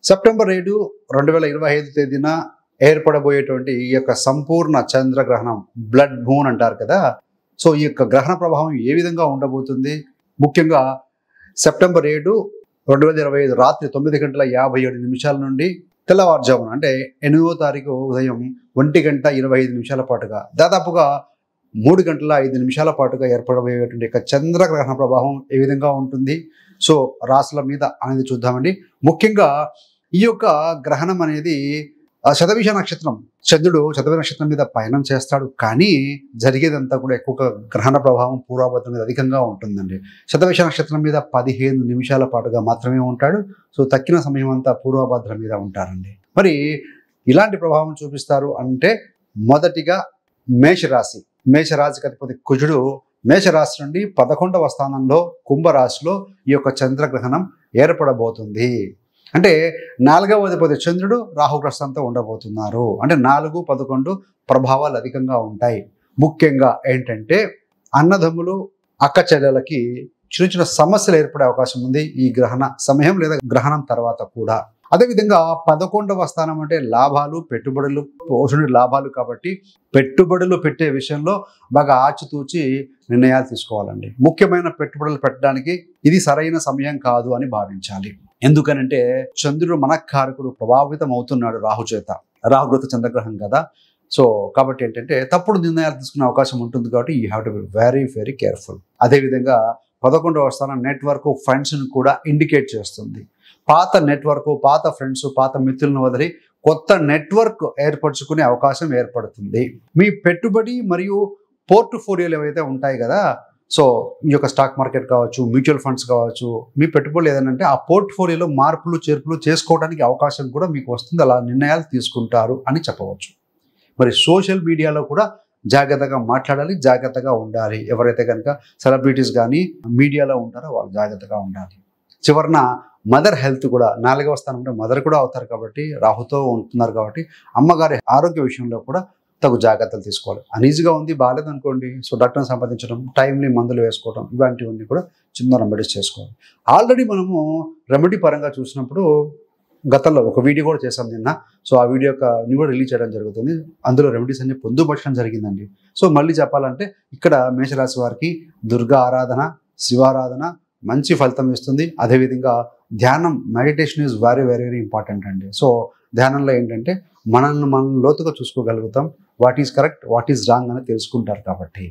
September 7, 2025 తేదీన ఏర్పడబోయేటువంటి ఈ యొక్క సంపూర్ణ చంద్రగ్రహణం బ్లడ్ మూన్ అంటారు కదా. సో ఈ యొక్క గ్రహణ ప్రభావం ఏ విధంగా ఉండబోతుంది? ముఖ్యంగా సెప్టెంబర్ 7, 2025 రాత్రి 9:57 నుండి తెల్లవారుజామున అంటే 8వ తారీఖు ఉదయం 1:25 పాటుగా దాదాపుగా 3:05 పాటుగా ఏర్పడబోయేటువంటి యొక్క చంద్రగ్రహణ ప్రభావం ఏ విధంగా ఉంటుంది? సో రాశుల మీద అనేది చూద్దామండి. ముఖ్యంగా ఈ యొక్క గ్రహణం అనేది శతభిష నక్షత్రం, చంద్రుడు శతభిష నక్షత్రం మీద పయనం చేస్తాడు. కానీ జరిగేదంతా కూడా ఎక్కువగా గ్రహణ ప్రభావం పూర్వభద్ర మీద అధికంగా ఉంటుందండి. శతభిష నక్షత్రం మీద 15 నిమిషాల పాటుగా మాత్రమే ఉంటాడు. సో తక్కిన సమయం అంతా పూర్వభద్ర మీద ఉంటారండి. మరి ఇలాంటి ప్రభావం చూపిస్తారు అంటే మొదటిగా మేషరాశి. మేషరాశికి అధిపతి కుజుడు మేషరాశి నుండి 11వ స్థానంలో కుంభరాశిలో ఈ యొక్క చంద్రగ్రహణం ఏర్పడబోతుంది. అంటే 4వ అధిపతి చంద్రుడు రాహుగ్రస్తంతో ఉండబోతున్నారు. అంటే 4, 11 ప్రభావాలు అధికంగా ఉంటాయి. ముఖ్యంగా ఏంటంటే అన్నదమ్ములు, అక్క చెల్లెలకి చిన్న చిన్న సమస్యలు ఏర్పడే అవకాశం ఉంది ఈ గ్రహణ సమయం లేదా గ్రహణం తర్వాత కూడా. అదేవిధంగా 11వ స్థానం అంటే లాభాలు, పెట్టుబడులు, పోషణ లాభాలు కాబట్టి పెట్టుబడులు పెట్టే విషయంలో బాగా ఆచితూచి నిర్ణయాలు తీసుకోవాలండి. ముఖ్యమైన పెట్టుబడులు పెట్టడానికి ఇది సరైన సమయం కాదు అని భావించాలి. ఎందుకనంటే చంద్రుడు మనఃకారకుడు, ప్రభావితం అవుతున్నాడు రాహు చేత. రాహుగ్రత చంద్రగ్రహం కదా. సో కాబట్టి ఏంటంటే తప్పుడు నిర్ణయాలు తీసుకునే అవకాశం ఉంటుంది కాబట్టి you have to be very very careful. అదేవిధంగా 11వ స్థానం నెట్వర్క్, ఫండ్స్ను కూడా ఇండికేట్ చేస్తుంది. పాత నెట్వర్క్, పాత ఫ్రెండ్స్, పాత మిత్రులను వదిలి కొత్త నెట్వర్క్ ఏర్పరచుకునే అవకాశం ఏర్పడుతుంది. మీ పెట్టుబడి మరియు పోర్ట్ఫోలియోలు ఏవైతే ఉంటాయి కదా, సో ఈ యొక్క స్టాక్ మార్కెట్ కావచ్చు, మ్యూచువల్ ఫండ్స్ కావచ్చు, మీ పెట్టుబడులు ఏదంటే ఆ పోర్ట్ఫోలియోలో మార్పులు చేర్పులు చేసుకోవడానికి అవకాశం కూడా మీకు వస్తుంది. అలా నిర్ణయాలు తీసుకుంటారు అని చెప్పవచ్చు. మరి సోషల్ మీడియాలో కూడా జాగ్రత్తగా మాట్లాడాలి, జాగ్రత్తగా ఉండాలి. ఎవరైతే కనుక సెలబ్రిటీస్ కానీ మీడియాలో ఉంటారో వాళ్ళు జాగ్రత్తగా ఉండాలి. చివరన మదర్ హెల్త్ కూడా 4వ స్థానం అంటే మదర్ కూడా అవుతారు కాబట్టి రాహుతో ఉంటున్నారు కాబట్టి అమ్మగారి ఆరోగ్య విషయంలో కూడా తగు జాగ్రత్తలు తీసుకోవాలి. అనీజీగా ఉంది, బాగాలేదు అనుకోండి, సో డాక్టర్ని సంప్రదించడం, టైంలీ మందులు వేసుకోవడం, ఇలాంటివన్నీ కూడా చిన్న రెమెడీస్ చేసుకోవాలి. ఆల్రెడీ మనము రెమెడీ పరంగా చూసినప్పుడు గతంలో ఒక వీడియో కూడా చేసాం నిన్న. సో ఆ వీడియో యొక్క కూడా రిలీజ్ చేయడం జరుగుతుంది. అందులో రెమెడీస్ అన్ని పొందుపరచడం జరిగిందండి. సో మళ్ళీ చెప్పాలంటే ఇక్కడ మేషరాశి వారికి దుర్గా ఆరాధన, శివారాధన మంచి ఫలితం ఇస్తుంది. అదేవిధంగా ధ్యానం, meditation is very very very important అండి. సో ధ్యానంలో ఏంటంటే మనల్ని మనం లోతుగా చూసుకోగలుగుతాం. What is correct, what is wrong అని తెలుసుకుంటారు కాబట్టి.